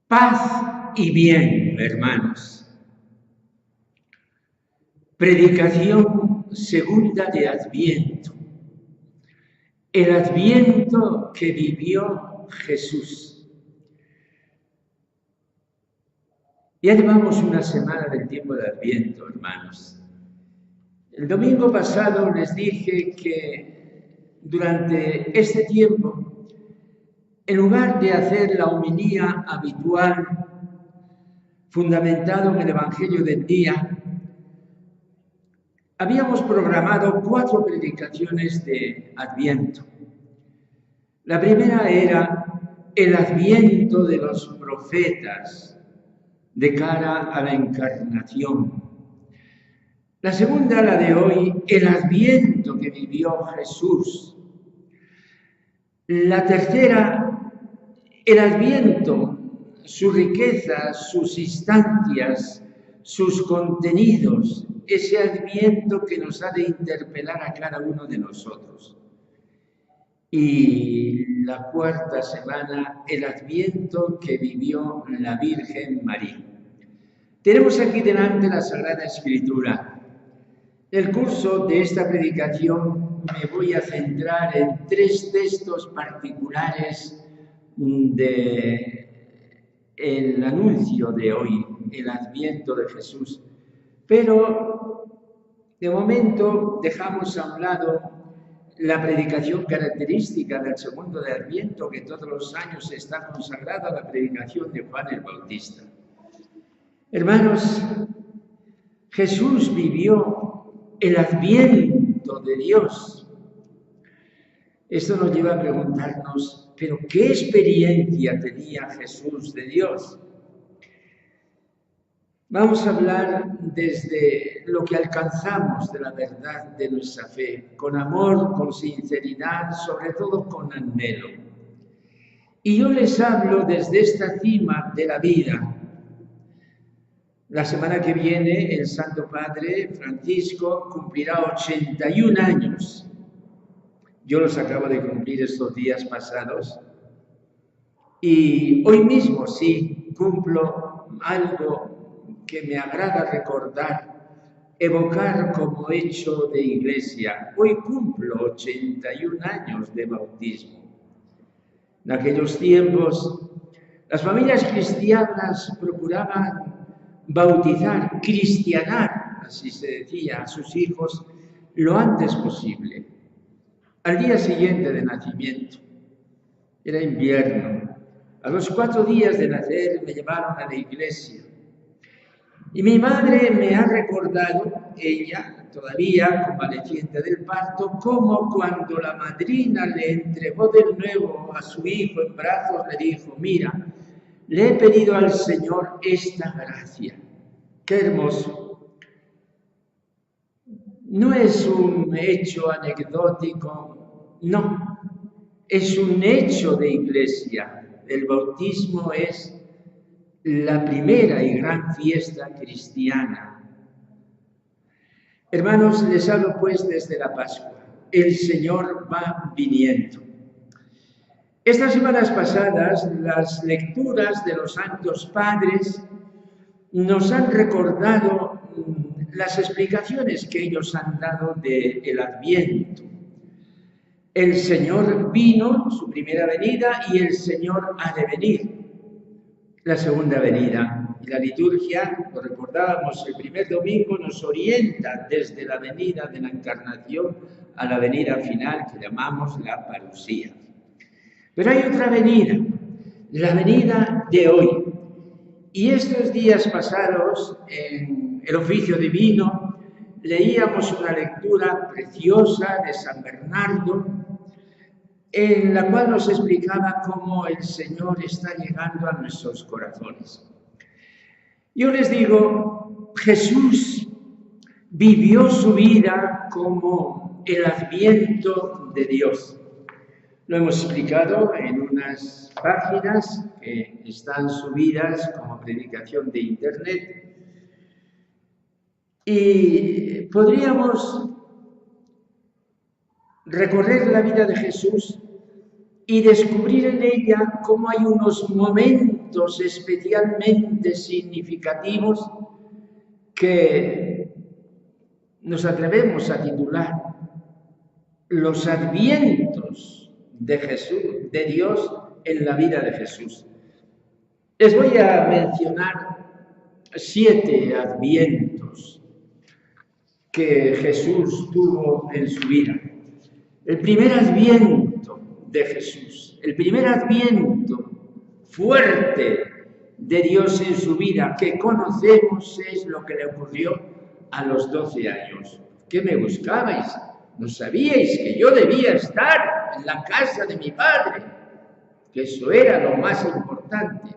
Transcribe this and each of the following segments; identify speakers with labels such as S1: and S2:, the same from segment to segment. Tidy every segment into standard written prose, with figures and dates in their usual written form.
S1: Paz y bien, hermanos. Predicación segunda de Adviento. El Adviento que vivió Jesús. Ya llevamos una semana del tiempo de Adviento, hermanos. El domingo pasado les dije que durante este tiempo, en lugar de hacer la homilía habitual, fundamentado en el Evangelio del día, habíamos programado 4 predicaciones de Adviento. La primera era el Adviento de los profetas de cara a la encarnación. La segunda, la de hoy, el Adviento que vivió Jesús. La tercera, el Adviento, su riqueza, sus instancias, sus contenidos, ese Adviento que nos ha de interpelar a cada uno de nosotros. Y la cuarta semana, el Adviento que vivió la Virgen María. Tenemos aquí delante la Sagrada Escritura. En el curso de esta predicación me voy a centrar en 3 textos particulares del anuncio de hoy, el Adviento de Jesús. Pero de momento dejamos a un lado la predicación característica del segundo de Adviento, que todos los años está consagrada a la predicación de Juan el Bautista. Hermanos, Jesús vivió el Adviento de Dios. Esto nos lleva a preguntarnos, ¿pero qué experiencia tenía Jesús de Dios? Vamos a hablar desde lo que alcanzamos de la verdad de nuestra fe, con amor, con sinceridad, sobre todo con anhelo. Y yo les hablo desde esta cima de la vida. La semana que viene el Santo Padre Francisco cumplirá 81 años. Yo los acabo de cumplir estos días pasados. Y hoy mismo sí cumplo algo que me agrada recordar, evocar como hecho de iglesia. Hoy cumplo 81 años de bautismo. En aquellos tiempos, las familias cristianas procuraban bautizar, cristianar, así se decía, a sus hijos lo antes posible, al día siguiente de nacimiento. Era invierno. A los 4 días de nacer me llevaron a la iglesia. Y mi madre me ha recordado, ella, todavía convaleciente del parto, cómo cuando la madrina le entregó de nuevo a su hijo en brazos, le dijo, mira, le he pedido al Señor esta gracia. ¡Qué hermoso! No es un hecho anecdótico, no, es un hecho de iglesia. El bautismo es la primera y gran fiesta cristiana. Hermanos, les hablo pues desde la Pascua. El Señor va viniendo. Estas semanas pasadas, las lecturas de los Santos Padres nos han recordado las explicaciones que ellos han dado del Adviento. El Señor vino, su primera venida, y el Señor ha de venir, la segunda venida. Y la liturgia, lo recordábamos el primer domingo, nos orienta desde la venida de la Encarnación a la venida final que llamamos la parusía. Pero hay otra venida, la venida de hoy. Y estos días pasados, en el oficio divino, leíamos una lectura preciosa de San Bernardo, en la cual nos explicaba cómo el Señor está llegando a nuestros corazones. Yo les digo, Jesús vivió su vida como el Adviento de Dios. Lo hemos explicado en unas páginas que están subidas como predicación de internet. Y podríamos recorrer la vida de Jesús y descubrir en ella cómo hay unos momentos especialmente significativos que nos atrevemos a titular los advientos de Jesús, de Dios en la vida de Jesús. Les voy a mencionar 7 advientos que Jesús tuvo en su vida. El primer adviento de Jesús, el primer adviento fuerte de Dios en su vida que conocemos es lo que le ocurrió a los 12 años. ¿Qué me buscabais? ¿No sabíais que yo debía estar en la casa de mi padre? Que eso era lo más importante.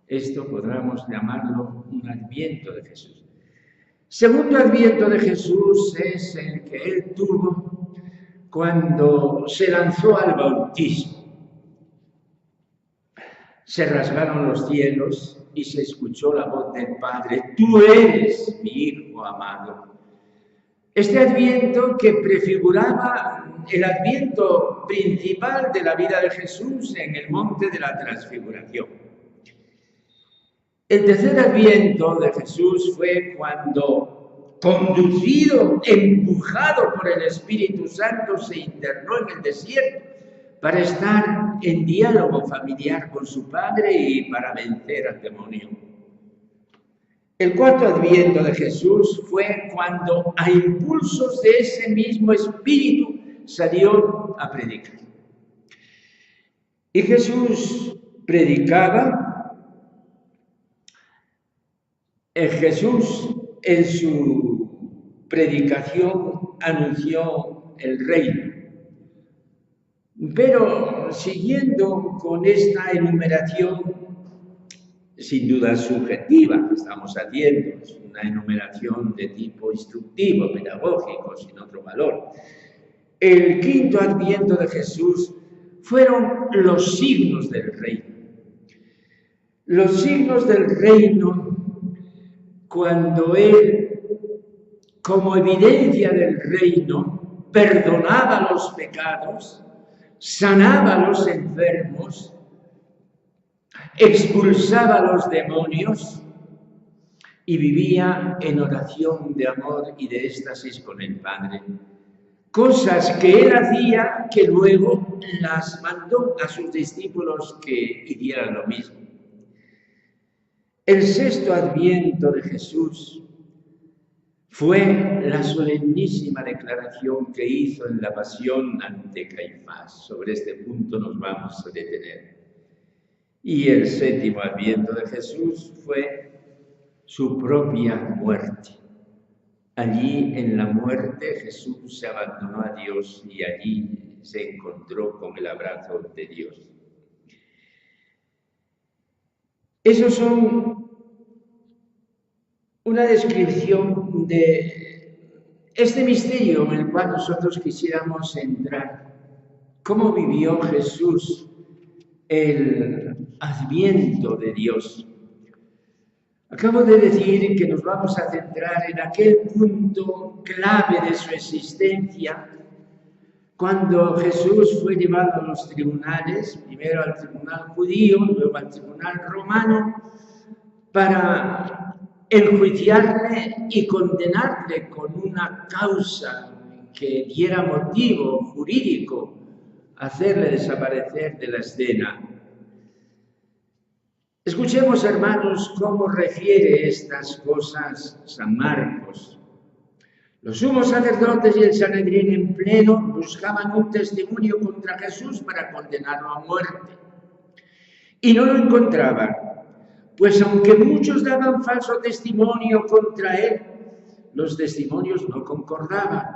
S1: Esto podríamos llamarlo un adviento de Jesús. Segundo adviento de Jesús es el que él tuvo cuando se lanzó al bautismo. Se rasgaron los cielos y se escuchó la voz del Padre: tú eres mi Hijo amado. Este adviento que prefiguraba el adviento principal de la vida de Jesús en el monte de la transfiguración. El tercer adviento de Jesús fue cuando, conducido, empujado por el Espíritu Santo, se internó en el desierto para estar en diálogo familiar con su Padre y para vencer al demonio. El cuarto adviento de Jesús fue cuando, a impulsos de ese mismo Espíritu, salió a predicar. Y Jesús predicaba. Jesús en su predicación anunció el reino. Pero siguiendo con esta enumeración, sin duda subjetiva que estamos haciendo, es una enumeración de tipo instructivo, pedagógico, sin otro valor. El quinto adviento de Jesús fueron los signos del reino. Los signos del reino, cuando él, como evidencia del reino, perdonaba los pecados, sanaba a los enfermos, expulsaba a los demonios y vivía en oración de amor y de éxtasis con el Padre. Cosas que él hacía que luego las mandó a sus discípulos que hicieran lo mismo. El sexto adviento de Jesús fue la solemnísima declaración que hizo en la pasión ante Caifás. Sobre este punto nos vamos a detener. Y el séptimo adviento de Jesús fue su propia muerte. Allí en la muerte Jesús se abandonó a Dios y allí se encontró con el abrazo de Dios. Esos son una descripción de este misterio en el cual nosotros quisiéramos entrar. ¿Cómo vivió Jesús el adviento de Dios? Acabo de decir que nos vamos a centrar en aquel punto clave de su existencia, cuando Jesús fue llevado a los tribunales, primero al tribunal judío, luego al tribunal romano, para enjuiciarle y condenarle con una causa que diera motivo jurídico a hacerle desaparecer de la escena. Escuchemos, hermanos, cómo refiere estas cosas San Marcos. Los sumos sacerdotes y el Sanedrín en pleno buscaban un testimonio contra Jesús para condenarlo a muerte. Y no lo encontraban, pues aunque muchos daban falso testimonio contra él, los testimonios no concordaban.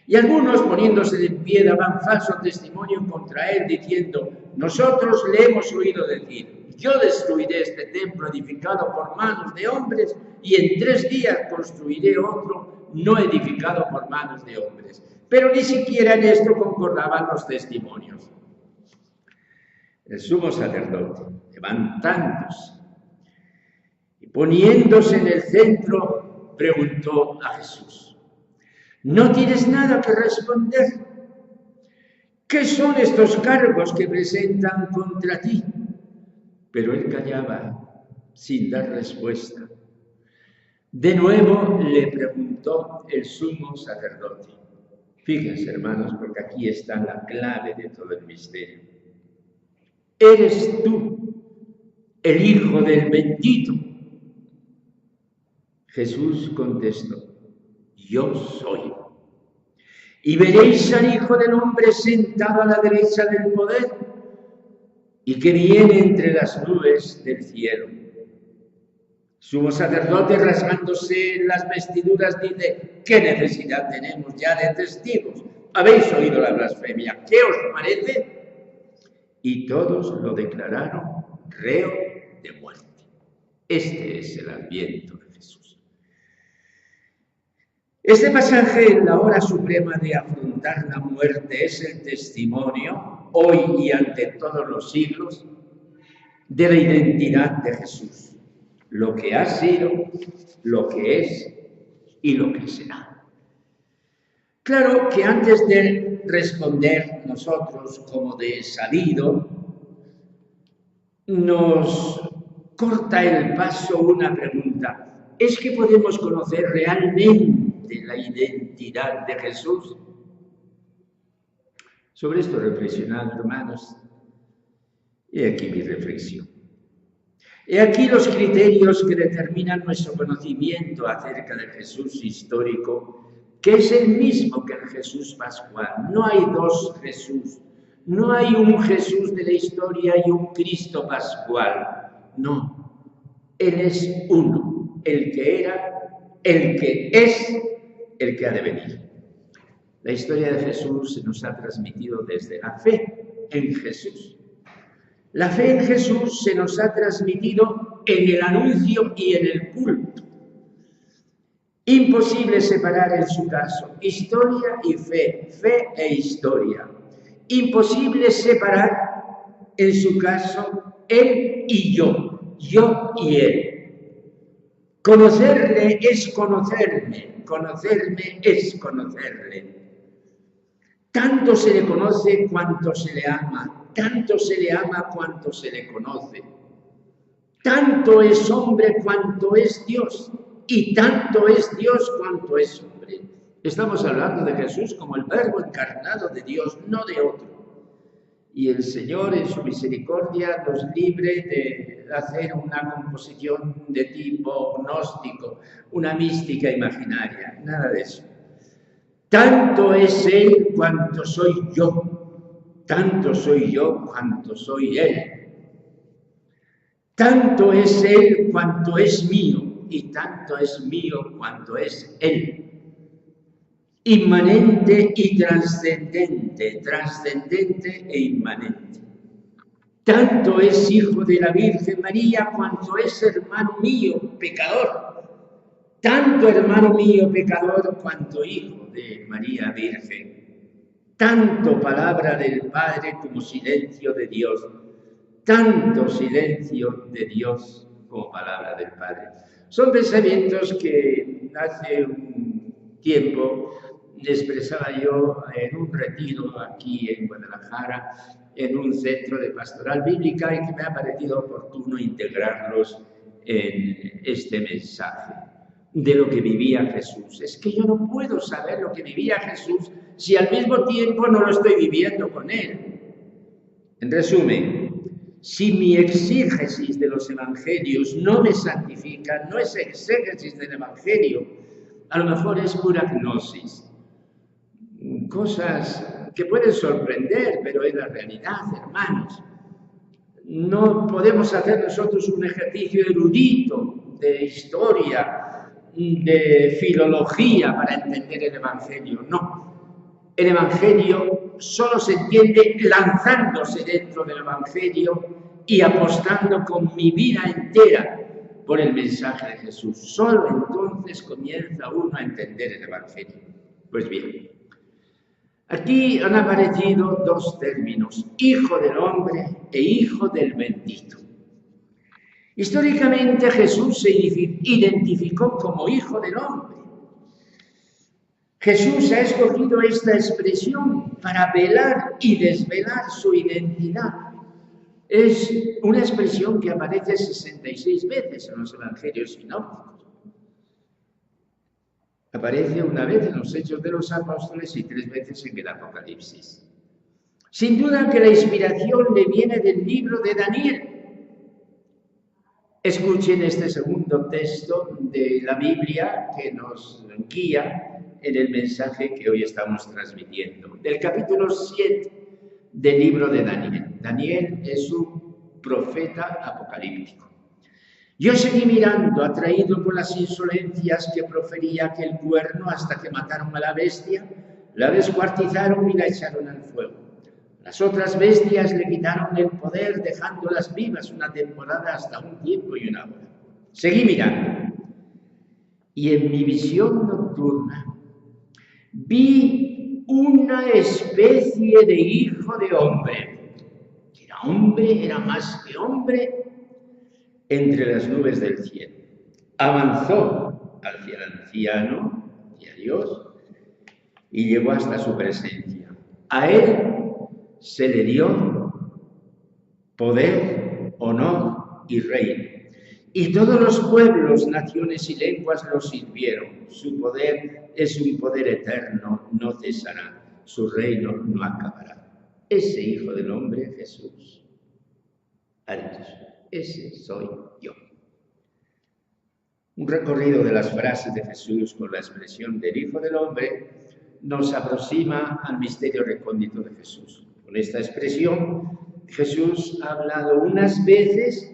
S1: Y algunos, poniéndose de pie, daban falso testimonio contra él, diciendo: nosotros le hemos oído decir: yo destruiré este templo edificado por manos de hombres y en 3 días construiré otro no edificado por manos de hombres. Pero ni siquiera en esto concordaban los testimonios. El sumo sacerdote, levantándose y poniéndose en el centro, preguntó a Jesús: ¿no tienes nada que responder? ¿qué son estos cargos que presentan contra ti? Pero él callaba sin dar respuesta. De nuevo le preguntó el sumo sacerdote. Fíjense, hermanos, porque aquí está la clave de todo el misterio. ¿Eres tú el Hijo del Bendito? Jesús contestó, yo soy. Y veréis al Hijo del Hombre sentado a la derecha del poder y que viene entre las nubes del cielo. Sumo sacerdote, rasgándose las vestiduras, dice, ¿qué necesidad tenemos ya de testigos? ¿Habéis oído la blasfemia? ¿Qué os parece? Y todos lo declararon reo de muerte. Este es el adviento de Jesús. Este pasaje en la hora suprema de afrontar la muerte es el testimonio, hoy y ante todos los siglos, de la identidad de Jesús. Lo que ha sido, lo que es y lo que será. Claro que antes de responder nosotros como de sabido, nos corta el paso una pregunta. ¿Es que podemos conocer realmente la identidad de Jesús? Sobre esto reflexionad, hermanos. He aquí mi reflexión. He aquí los criterios que determinan nuestro conocimiento acerca del Jesús histórico, que es el mismo que el Jesús pascual. No hay dos Jesús. No hay un Jesús de la historia y un Cristo pascual. No. Él es uno. El que era, el que es, el que ha de venir. La historia de Jesús se nos ha transmitido desde la fe en Jesús. La fe en Jesús se nos ha transmitido en el anuncio y en el culto. Imposible separar en su caso historia y fe, fe e historia. Imposible separar en su caso él y yo y él. Conocerle es conocerme, conocerme es conocerle. Tanto se le conoce cuanto se le ama, tanto se le ama cuanto se le conoce. Tanto es hombre cuanto es Dios, y tanto es Dios cuanto es hombre. Estamos hablando de Jesús como el Verbo encarnado de Dios, no de otro. Y el Señor, en su misericordia, nos libre de hacer una composición de tipo gnóstico, una mística imaginaria, nada de eso. Tanto es Él cuanto soy yo, tanto soy yo cuanto soy Él. Tanto es Él cuanto es mío, y tanto es mío cuanto es Él. Inmanente y trascendente, trascendente e inmanente. Tanto es hijo de la Virgen María cuanto es hermano mío, pecador. Tanto hermano mío, pecador, cuanto hijo de María Virgen. Tanto palabra del Padre como silencio de Dios. Tanto silencio de Dios como palabra del Padre. Son pensamientos que hace un tiempo expresaba yo en un retiro aquí en Guadalajara, en un centro de pastoral bíblica, y que me ha parecido oportuno integrarlos en este mensaje de lo que vivía Jesús. Es que yo no puedo saber lo que vivía Jesús si al mismo tiempo no lo estoy viviendo con Él. En resumen, si mi exégesis de los evangelios no me santifica, no es exégesis del evangelio, a lo mejor es pura gnosis. Cosas que pueden sorprender, pero es la realidad, hermanos. No podemos hacer nosotros un ejercicio erudito de historia, de filología para entender el evangelio, no. El evangelio solo se entiende lanzándose dentro del evangelio y apostando con mi vida entera por el mensaje de Jesús. Solo entonces comienza uno a entender el evangelio. Pues bien, aquí han aparecido dos términos, hijo del hombre e hijo del bendito. Históricamente Jesús se identificó como hijo del hombre. Jesús ha escogido esta expresión para velar y desvelar su identidad. Es una expresión que aparece 66 veces en los evangelios sinópticos. Aparece una vez en los Hechos de los Apóstoles y 3 veces en el Apocalipsis. Sin duda que la inspiración le viene del libro de Daniel. Escuchen este segundo texto de la Biblia que nos guía en el mensaje que hoy estamos transmitiendo. Del capítulo 7 del libro de Daniel. Daniel es un profeta apocalíptico. Yo seguí mirando, atraído por las insolencias que profería aquel cuerno hasta que mataron a la bestia, la descuartizaron y la echaron al fuego. Las otras bestias le quitaron el poder, dejándolas vivas una temporada hasta un tiempo y una hora. Seguí mirando. Y en mi visión nocturna vi una especie de hijo de hombre. Era hombre, era más que hombre, entre las nubes del cielo. Avanzó hacia el anciano y a Dios y llegó hasta su presencia. A él se le dio poder, honor y reino. Y todos los pueblos, naciones y lenguas lo sirvieron. Su poder es un poder eterno, no cesará. Su reino no acabará. Ese Hijo del Hombre, Jesús, ha dicho, ese soy yo. Un recorrido de las frases de Jesús con la expresión del Hijo del Hombre nos aproxima al misterio recóndito de Jesús. Con esta expresión, Jesús ha hablado unas veces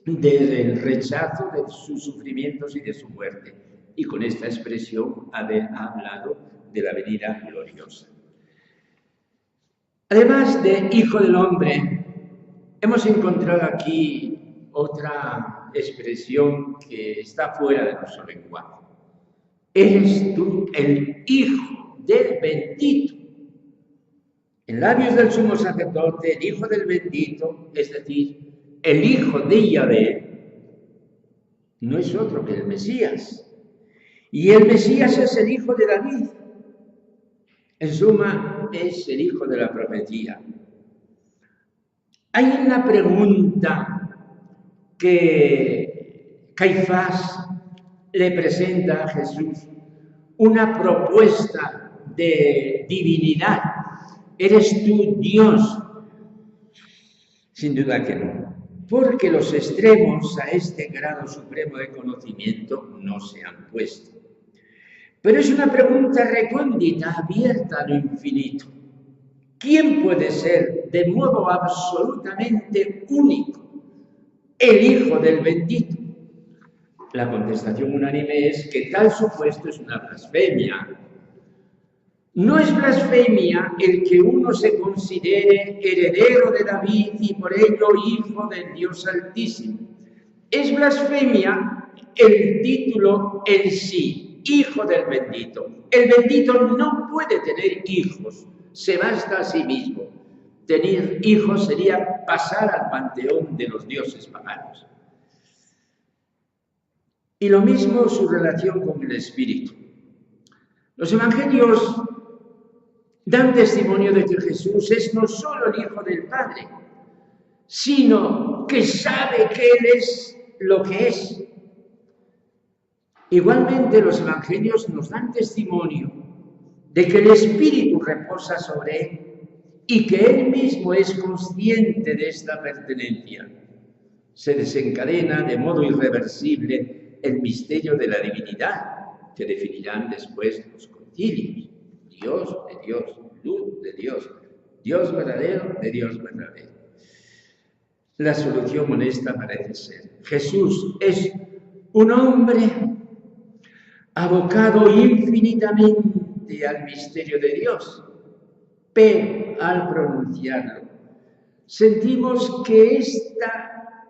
S1: del rechazo de sus sufrimientos y de su muerte. Y con esta expresión ha hablado de la venida gloriosa. Además de Hijo del Hombre, hemos encontrado aquí otra expresión que está fuera de nuestro lenguaje. Eres tú el Hijo del Bendito. En labios del sumo sacerdote, el Hijo del Bendito, es decir, el Hijo de Yahvé, no es otro que el Mesías. Y el Mesías es el Hijo de David. En suma, es el Hijo de la profecía. Hay una pregunta que Caifás le presenta a Jesús, una propuesta de divinidad. ¿Eres tú Dios? Sin duda que no, porque los extremos a este grado supremo de conocimiento no se han puesto. Pero es una pregunta recóndita, abierta a lo infinito. ¿Quién puede ser de modo absolutamente único el Hijo del Bendito? La contestación unánime es que tal supuesto es una blasfemia. No es blasfemia el que uno se considere heredero de David y por ello hijo del Dios Altísimo. Es blasfemia el título en sí, Hijo del Bendito. El bendito no puede tener hijos, se basta a sí mismo. Tener hijos sería pasar al panteón de los dioses paganos. Y lo mismo su relación con el Espíritu. Los evangelios dan testimonio de que Jesús es no solo el Hijo del Padre, sino que sabe que Él es lo que es. Igualmente los evangelios nos dan testimonio de que el Espíritu reposa sobre Él y que Él mismo es consciente de esta pertenencia. Se desencadena de modo irreversible el misterio de la divinidad que definirán después los concilios. Dios de Dios, luz de Dios, Dios verdadero de Dios verdadero. La solución honesta parece ser: Jesús es un hombre abocado infinitamente al misterio de Dios, pero al pronunciarlo sentimos que esta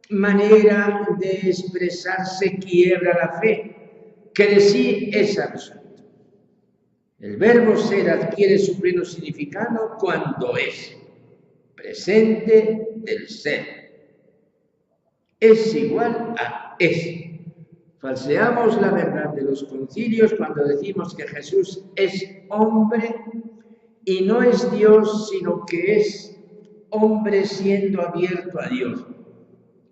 S1: manera de expresarse quiebra la fe, que decir es absurdo. El verbo ser adquiere su pleno significado cuando es presente del ser. Es igual a es. Falseamos la verdad de los concilios cuando decimos que Jesús es hombre y no es Dios, sino que es hombre siendo abierto a Dios.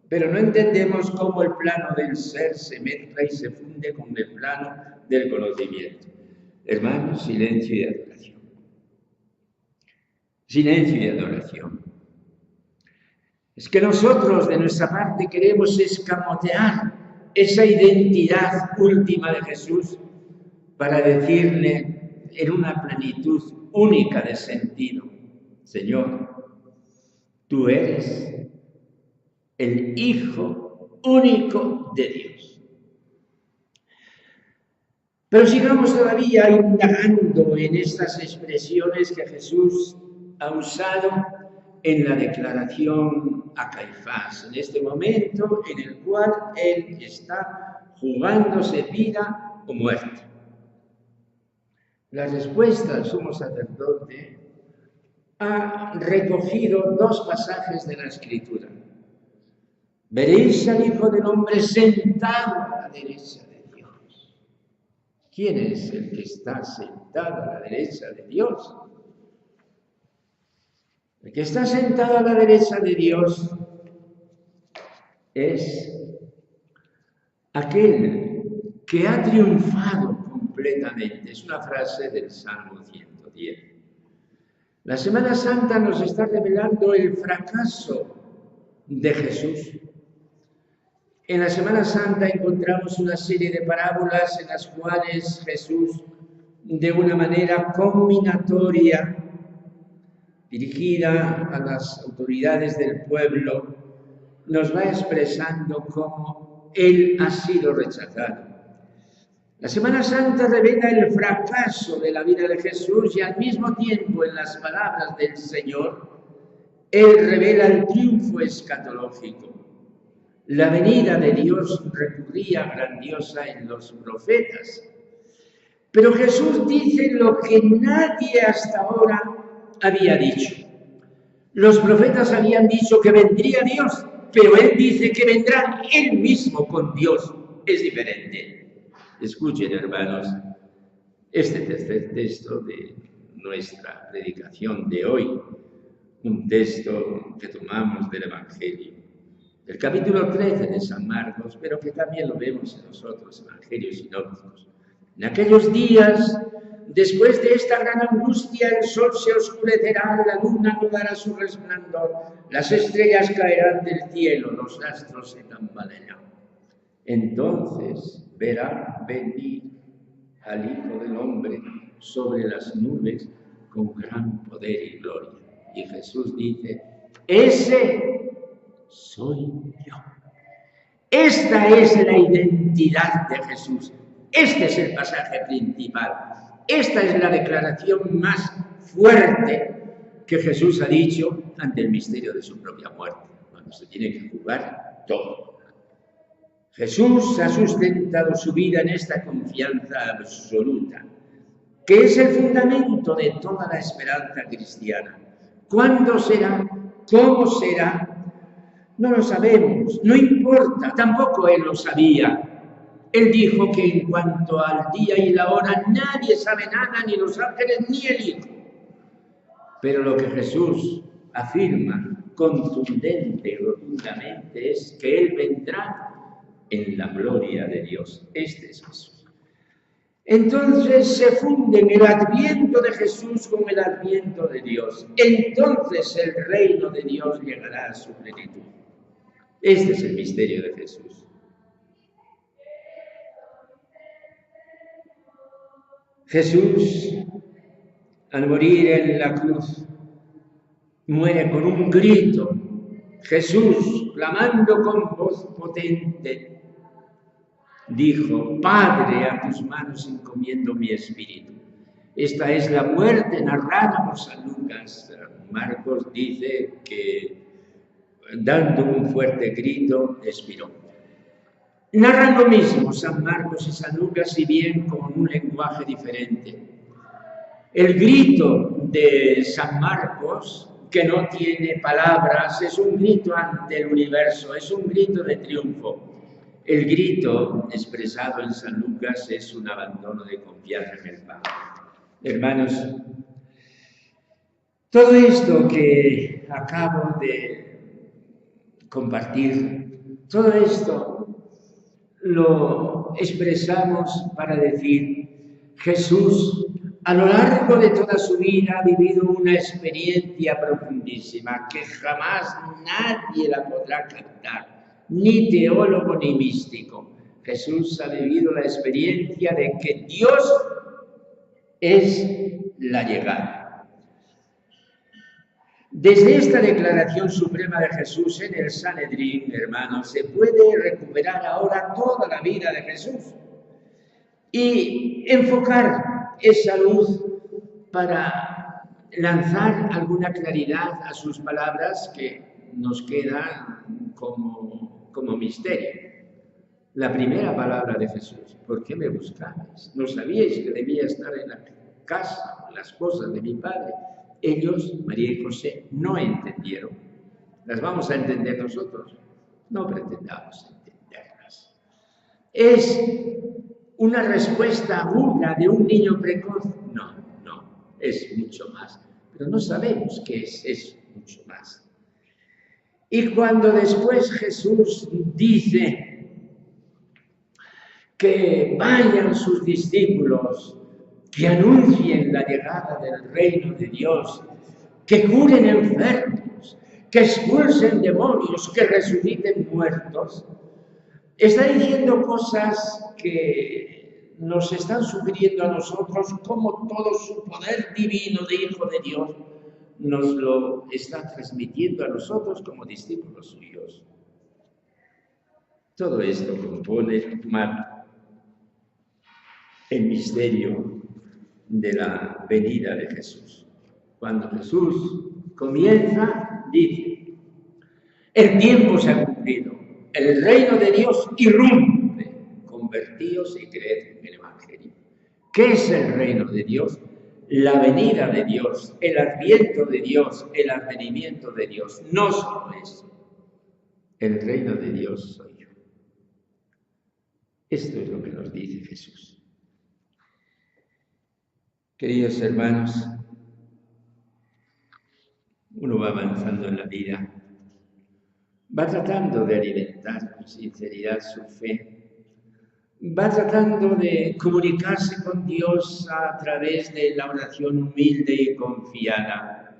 S1: Pero no entendemos cómo el plano del ser se mezcla y se funde con el plano del conocimiento. Hermanos, silencio y adoración. Silencio y adoración. Es que nosotros, de nuestra parte, queremos escamotear esa identidad última de Jesús para decirle en una plenitud única de sentido: Señor, tú eres el Hijo único de Dios. Pero sigamos todavía indagando en estas expresiones que Jesús ha usado en la declaración a Caifás, en este momento en el cual él está jugándose vida o muerte. La respuesta al sumo sacerdote ha recogido dos pasajes de la Escritura. Veréis al Hijo del Hombre sentado a la derecha de Dios. ¿Quién es el que está sentado a la derecha de Dios? El que está sentado a la derecha de Dios es aquel que ha triunfado completamente. Es una frase del Salmo 110. La Semana Santa nos está revelando el fracaso de Jesús. En la Semana Santa encontramos una serie de parábolas en las cuales Jesús, de una manera combinatoria, dirigida a las autoridades del pueblo, nos va expresando cómo Él ha sido rechazado. La Semana Santa revela el fracaso de la vida de Jesús y al mismo tiempo, en las palabras del Señor, Él revela el triunfo escatológico. La venida de Dios recurría grandiosa en los profetas. Pero Jesús dice lo que nadie hasta ahora había dicho. Los profetas habían dicho que vendría Dios, pero Él dice que vendrá Él mismo con Dios. Es diferente. Escuchen, hermanos, este tercer texto de nuestra predicación de hoy, un texto que tomamos del Evangelio, el capítulo 13 de San Marcos, pero que también lo vemos en los otros evangelios sinópticos. En aquellos días, después de esta gran angustia, el sol se oscurecerá, la luna no dará su resplandor, las estrellas caerán del cielo, los astros se tambalearán. Entonces verá venir al Hijo del Hombre sobre las nubes con gran poder y gloria. Y Jesús dice: ese soy yo. Esta es la identidad de Jesús. Este es el pasaje principal. Esta es la declaración más fuerte que Jesús ha dicho ante el misterio de su propia muerte, cuando se tiene que jugar todo. Jesús ha sustentado su vida en esta confianza absoluta, que es el fundamento de toda la esperanza cristiana. ¿Cuándo será? ¿Cómo será? No lo sabemos, no importa, tampoco Él lo sabía. Él dijo que en cuanto al día y la hora nadie sabe nada, ni los ángeles ni el Hijo. Pero lo que Jesús afirma contundente y rotundamente es que Él vendrá en la gloria de Dios. Este es Jesús. Entonces se funden el adviento de Jesús con el adviento de Dios. Entonces el reino de Dios llegará a su plenitud. Este es el misterio de Jesús. Jesús, al morir en la cruz, muere con un grito. Jesús, clamando con voz potente, dijo: Padre, a tus manos encomiendo mi espíritu. Esta es la muerte narrada por San Lucas. Marcos dice que, dando un fuerte grito, expiró. Narran lo mismo San Marcos y San Lucas, si bien con un lenguaje diferente. El grito de San Marcos, que no tiene palabras, es un grito ante el universo, es un grito de triunfo. El grito expresado en San Lucas es un abandono de confianza en el Padre. Hermanos, todo esto que acabo de compartir, todo esto lo expresamos para decir, Jesús a lo largo de toda su vida ha vivido una experiencia profundísima que jamás nadie la podrá captar, ni teólogo ni místico. Jesús ha vivido la experiencia de que Dios es la llegada. Desde esta declaración suprema de Jesús en el Sanedrín, hermanos, se puede recuperar ahora toda la vida de Jesús y enfocar esa luz para lanzar alguna claridad a sus palabras que nos quedan como misterio. La primera palabra de Jesús, ¿por qué me buscabais? ¿No sabíais que debía estar en la casa, las cosas de mi Padre? Ellos, María y José, no entendieron. ¿Las vamos a entender nosotros? No pretendamos entenderlas. Es una respuesta aguda de un niño precoz. No, es mucho más. Pero no sabemos qué es mucho más. Y cuando después Jesús dice que vayan sus discípulos, que anuncien la llegada del reino de Dios, que curen enfermos, que expulsen demonios, que resuciten muertos, está diciendo cosas que nos están sugiriendo a nosotros como todo su poder divino de Hijo de Dios nos lo está transmitiendo a nosotros como discípulos suyos. Todo esto compone el misterio de la venida de Jesús. Cuando Jesús comienza, dice, el tiempo se ha cumplido, el reino de Dios irrumpe, convertíos y creed en el Evangelio. ¿Qué es el reino de Dios? La venida de Dios, el adviento de Dios, el advenimiento de Dios. No solo eso, el reino de Dios soy yo. Esto es lo que nos dice Jesús. Queridos hermanos, uno va avanzando en la vida, va tratando de alimentar con sinceridad su fe, va tratando de comunicarse con Dios a través de la oración humilde y confiada.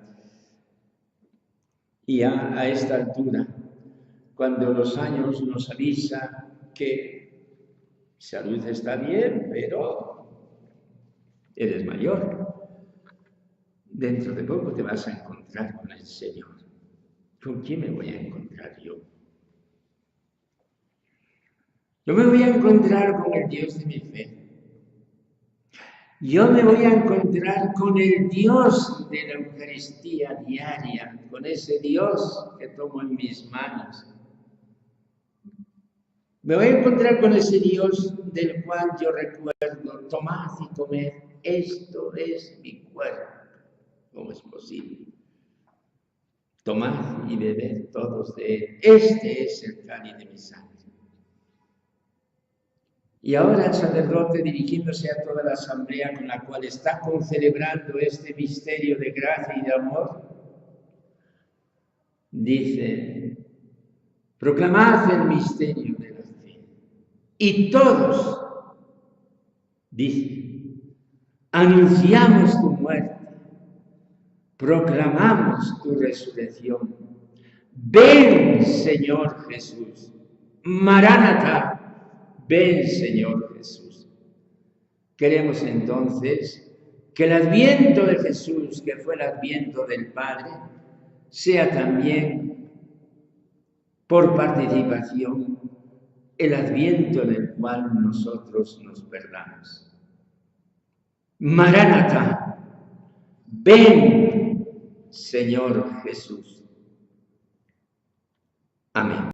S1: Y a esta altura, cuando los años nos avisan que salud está bien, pero eres mayor, dentro de poco te vas a encontrar con el Señor. ¿Con quién me voy a encontrar yo? Yo me voy a encontrar con el Dios de mi fe. Yo me voy a encontrar con el Dios de la Eucaristía diaria, con ese Dios que tomo en mis manos. Me voy a encontrar con ese Dios del cual yo recuerdo, tomad y comed, esto es mi cuerpo. ¿Cómo es posible? Tomad y bebed todos de él. Este es el cáliz de mi sangre. Y ahora el sacerdote, dirigiéndose a toda la asamblea con la cual está concelebrando este misterio de gracia y de amor, dice, proclamad el misterio de la fe. Y todos, dice, anunciamos tu muerte, proclamamos tu resurrección. Ven, Señor Jesús. Maránata. Ven, Señor Jesús. Queremos entonces que el adviento de Jesús, que fue el adviento del Padre, sea también, por participación, el adviento en el cual nosotros nos perdamos. Maránata, ven, Señor Jesús. Amén.